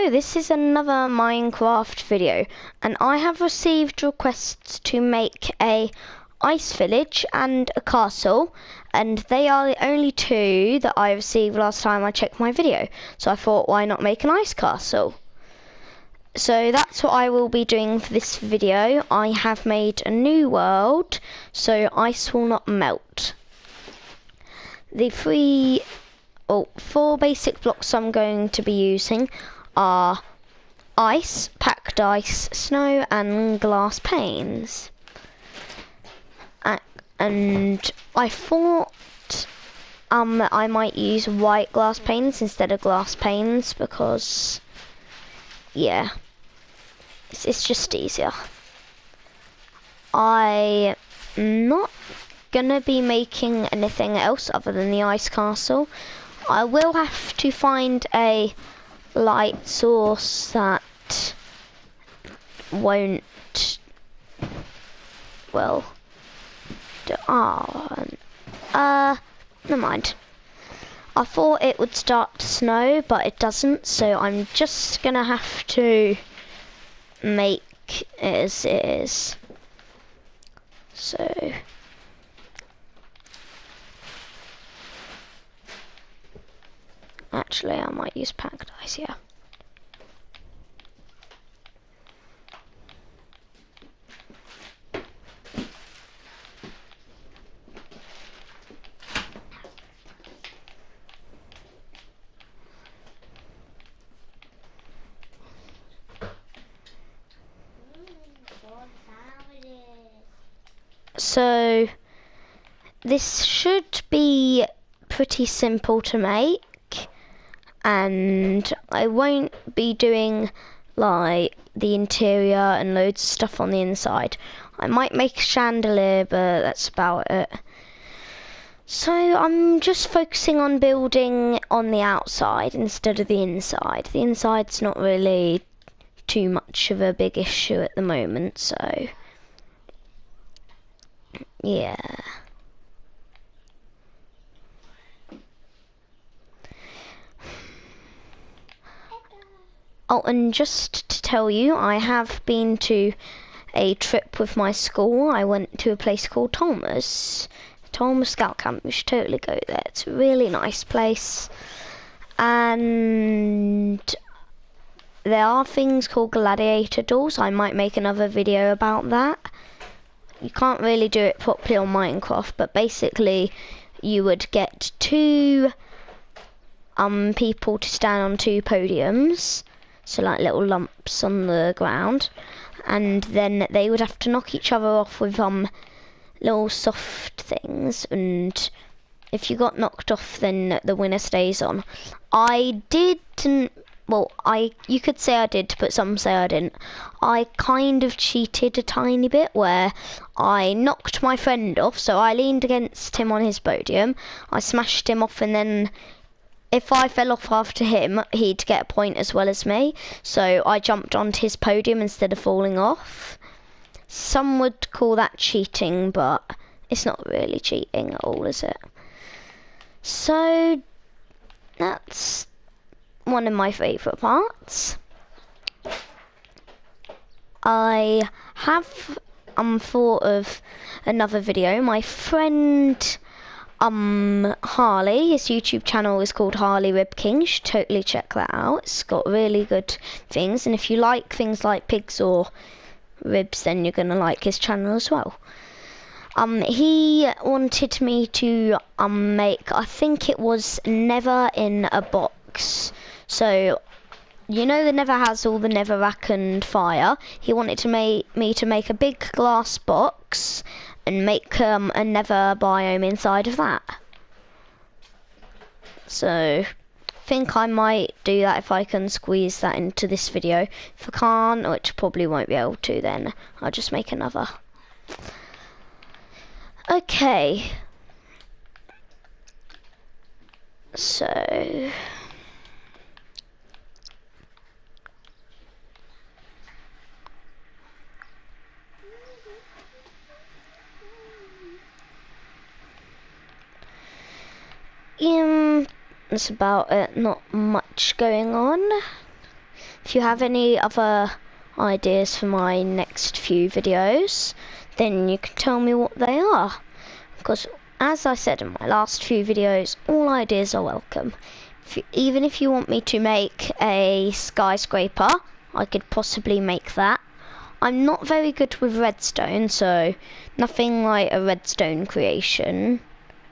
So this is another Minecraft video, and I have received requests to make a ice village and a castle, and they are the only two that I received last time I checked my video. So I thought, why not make an ice castle? So that's what I will be doing for this video. I have made a new world so ice will not melt. The four basic blocks I'm going to be using are ice, packed ice, snow and glass panes. And I thought I might use white glass panes instead of glass panes because, yeah, it's just easier. I'm not gonna be making anything else other than the ice castle. I will have to find a light source that won't, well, never mind. I thought it would start to snow, but it doesn't, so I'm just gonna have to make it as it is. So actually I might use packed ice, yeah. So this should be pretty simple to make, and I won't be doing like the interior and loads of stuff on the inside. I might make a chandelier, but that's about it. So I'm just focusing on building on the outside instead of the inside. The inside's not really too much of a big issue at the moment, so yeah. Oh, and just to tell you, I have been to a trip with my school. I went to a place called Tolmers Scout Camp. You should totally go there. It's a really nice place. And there are things called gladiator duels. I might make another video about that. You can't really do it properly on Minecraft, but basically you would get two people to stand on two podiums, so like little lumps on the ground, and then they would have to knock each other off with little soft things, and if you got knocked off then the winner stays on. I didn't, well, you could say I did, but some say I didn't. I kind of cheated a tiny bit where I knocked my friend off, so I leaned against him on his podium, I smashed him off, and then if I fell off after him, he'd get a point as well as me, so I jumped onto his podium instead of falling off. Some would call that cheating, but it's not really cheating at all, is it? So that's one of my favourite parts. I have thought of another video. My friend Harley, his YouTube channel is called Harley Rib King. You should totally check that out. It's got really good things, and if you like things like pigs or ribs, then you're gonna like his channel as well. He wanted me to make, I think it was Nether in a box. So you know the Nether has all the netherrack and fire. He wanted to me to make a big glass box and make a nether biome inside of that. So I think I might do that if I can squeeze that into this video. If I can't, which probably won't be able to, then I'll just make another. Okay, so that's about it. Not much going on. if you have any other ideas for my next few videos, then you can tell me what they are. Because as I said in my last few videos, all ideas are welcome. Even if you want me to make a skyscraper, I could possibly make that. I'm not very good with redstone, so nothing like a redstone creation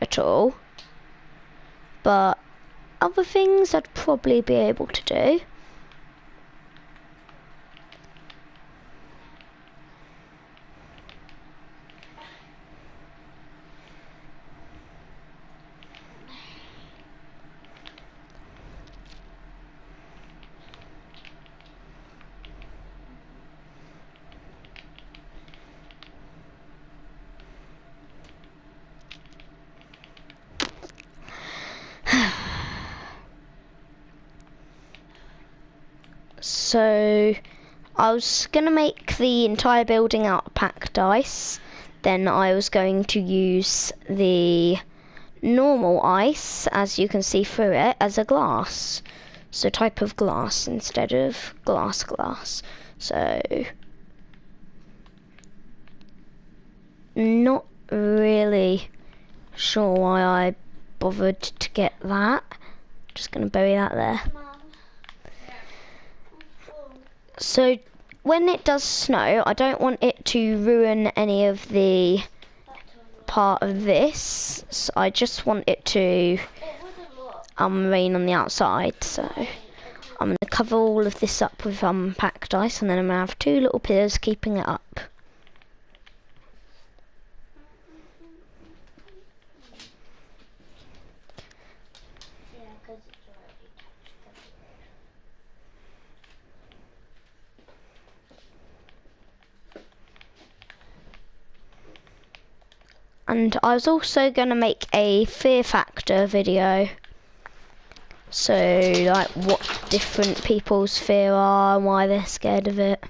at all. But other things I'd probably be able to do. So I was gonna make the entire building out of packed ice. Then I was going to use the normal ice, as you can see through it, as a glass. So type of glass instead of glass. So not really sure why I bothered to get that. Just gonna bury that there. So when it does snow, I don't want it to ruin any of the part of this. So I just want it to rain on the outside. So I'm going to cover all of this up with packed ice, and then I'm going to have two little pillars keeping it up. And I was also going to make a fear factor video. So, like, what different people's fear are and why they're scared of it.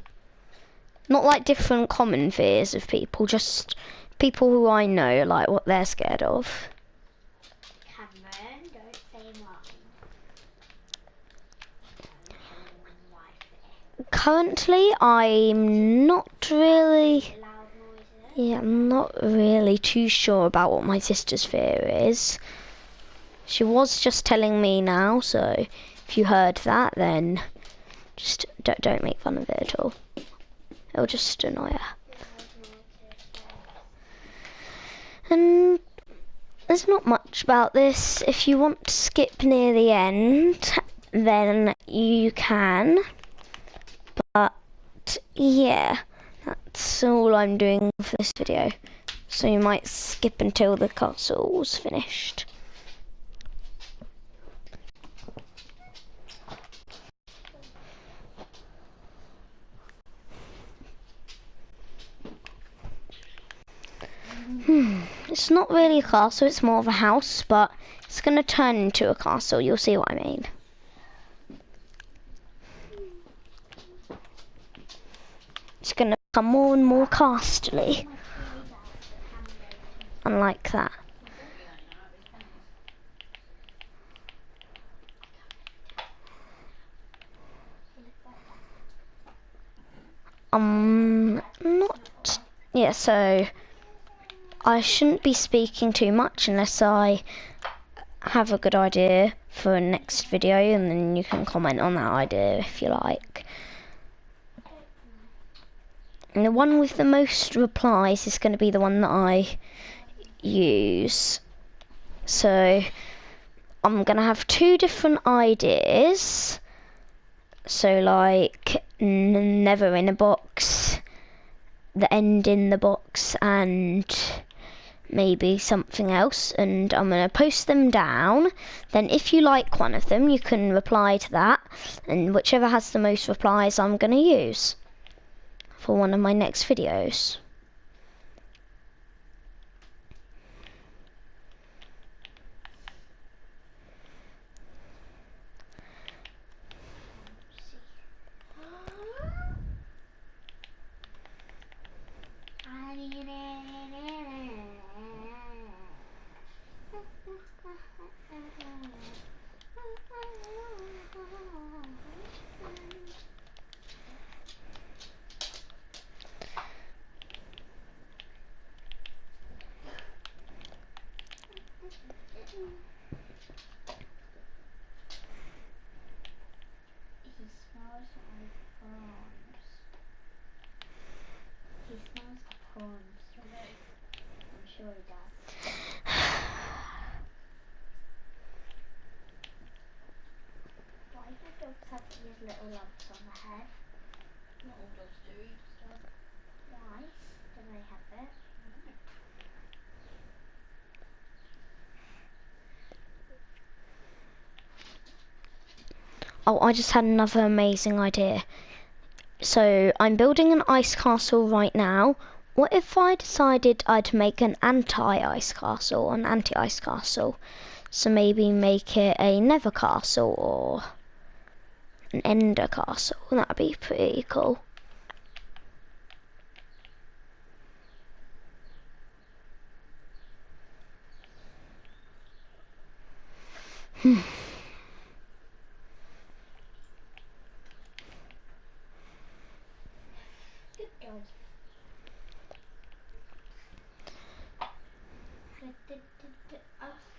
Not like different common fears of people, just people who I know, like what they're scared of. Cameron, don't say mine. Currently, I'm not really... Yeah, I'm not really too sure about what my sister's fear is. She was just telling me now, so if you heard that, then just don't make fun of it at all. It'll just annoy her. And there's not much about this. If you want to skip near the end, then you can. But yeah, that's all I'm doing for this video. So you might skip until the castle's finished. It's not really a castle, it's more of a house, but it's going to turn into a castle. You'll see what I mean. It's going to become more and more castly. Unlike that. Not... Yeah, so... I shouldn't be speaking too much unless I have a good idea for a next video, and then you can comment on that idea if you like. And the one with the most replies is going to be the one that I use. So I'm going to have two different ideas. So like never in a box, the end in the box, and maybe something else, and I'm going to post them down. Then if you like one of them, you can reply to that, and whichever has the most replies I'm going to use for one of my next videos. prawns. He smells the prawns. I'm sure he does. Why do dogs have these little lumps on the head? Not all dogs do, you just don't. Why do they have it? Oh, I just had another amazing idea. So I'm building an ice castle right now. What if I decided I'd make an anti-ice castle, an anti-ice castle? So maybe make it a nether castle or an ender castle. That'd be pretty cool. Good girl.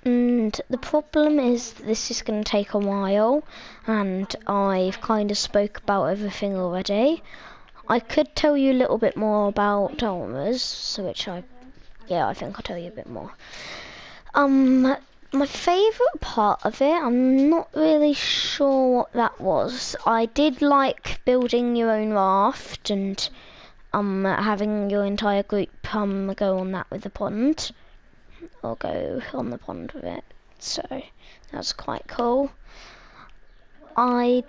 And the problem is this is going to take a while, and I've kind of spoke about everything already. I could tell you a little bit more about Dolmers, so I think I'll tell you a bit more. My favourite part of it, I'm not really sure what that was. I did like building your own raft and having your entire group go on that with the pond, or go on the pond with it. So that's quite cool. I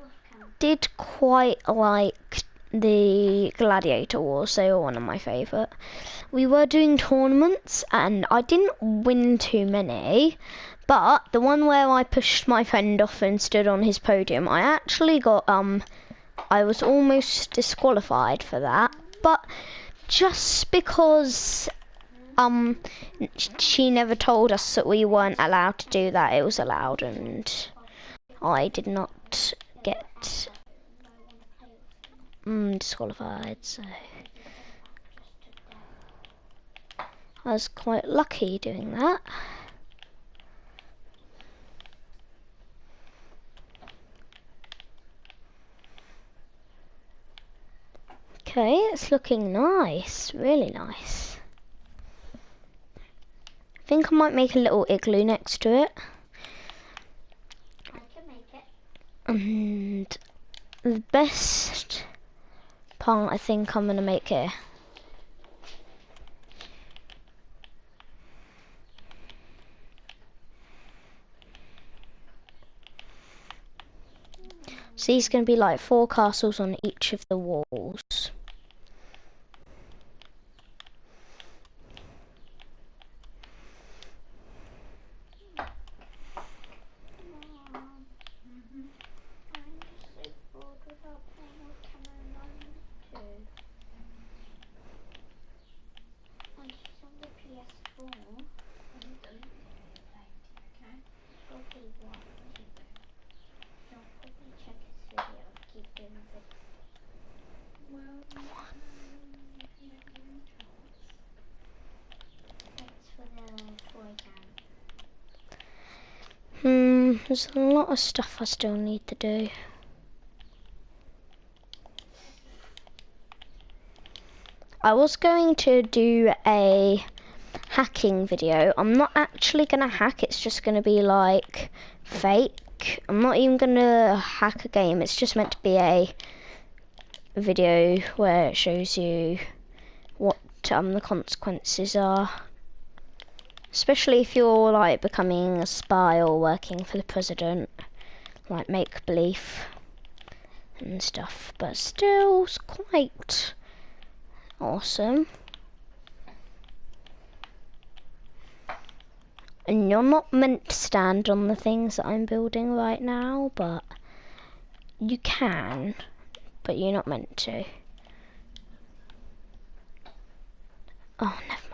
did quite like the gladiator wars, they were one of my favourite. We were doing tournaments and I didn't win too many, but the one where I pushed my friend off and stood on his podium, I actually got I was almost disqualified for that, but just because she never told us that we weren't allowed to do that, it was allowed, and I did not get disqualified, so I was quite lucky doing that. Okay, it's looking nice, really nice. I think I might make a little igloo next to it. I can make it. And the best part I think I'm going to make here. So these going to be like 4 castles on each of the walls. There's a lot of stuff I still need to do. I was going to do a hacking video. I'm not actually going to hack, it's just going to be like fake. I'm not even going to hack a game, it's just meant to be a video where it shows you what the consequences are. Especially if you're like becoming a spy or working for the president, like make believe and stuff, but still it's quite awesome. And you're not meant to stand on the things that I'm building right now, but you can, but you're not meant to. Oh, never